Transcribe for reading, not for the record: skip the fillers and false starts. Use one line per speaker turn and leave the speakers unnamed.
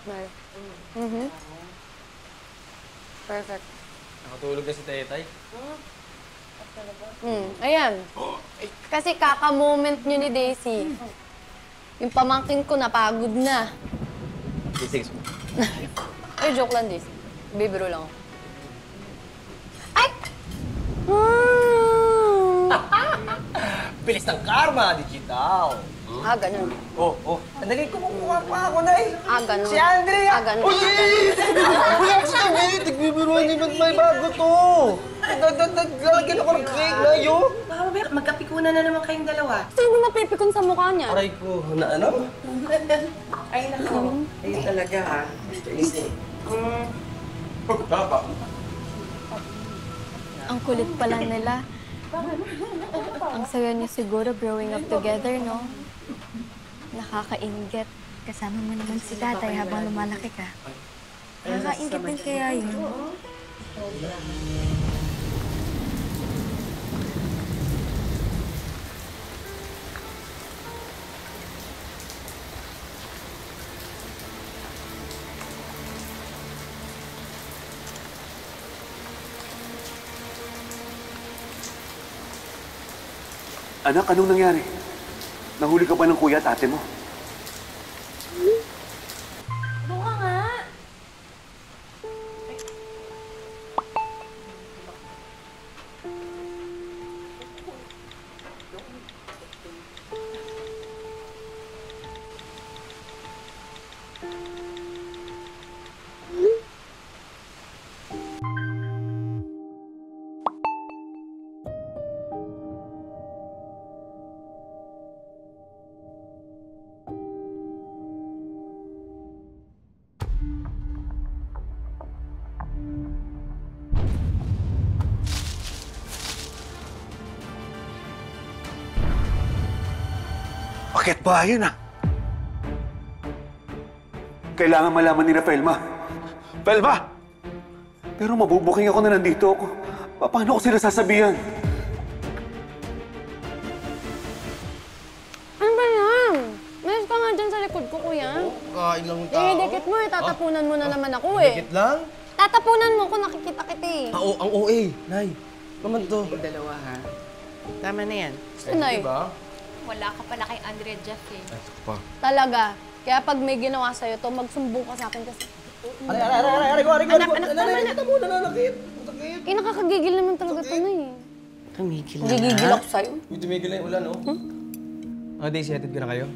Smile. Perfect.
Nakatulog na si Tetay.
Ayan. Kasi kaka-moment nyo ni Daisy. Yung pamangkin ko napagod na.
Sige.
Ay, joke lang, Daisy. Bibiro lang ako. Ay!
Bilis ng karma, digital.
Ganun.
Andali, kumukuha pa ako na eh.
Ganun.
Si Andrea!
Ganun.
Uy! Wala ko sa tabi! Tigbibiruan niyo ba't may bago to? Naglalagyan ako ng cake na yun.
Baka mamaya magkapikunan na naman kayong dalawa.
Sino mapipikon sa mukha niya?
Aray ko, na ano?
Ay, nako. Ayun talaga, ha?
Ang kulit pala nila. Ang saya niyo siguro growing up together, no? Nakakainggit. Kasama mo naman si tatay habang lumalaki ka. Nakakainggit din kaya yun.
Anak, anong nangyari? Nahuli ka pa ng kuya at ate mo.
Doon ka nga!
Bakit ba yun, ah? Kailangan malaman ni Felma. Felma! Pero mabubuking ako na nandito ako. Paano ko sila sasabihan?
Ano ba yan? Mayos ka nga dyan sa likod ko, kuya.
Kain lang tao.
Dikit mo eh. Tatapunan mo na naman ako eh.
Dikit lang?
Tatapunan mo ko, nakikita kita eh.
Ang OA. Nay, naman to.
Yung dalawa, ha? Tama na yan.
Anay,
Diba?
Wala ka pala kay Andre Jeff eh.
talaga. Kaya pag may ginawa sa'yo to, magsumbong ka sa akin kasi...
Aray ko. Nakita mo, nananakit.
nakakagigil naman talaga to na eh.
Tumigil na.
Gigigil ako sa'yo.
Uy, tumigil na yung ulan, oh. Daisy, hatid ka na kayo?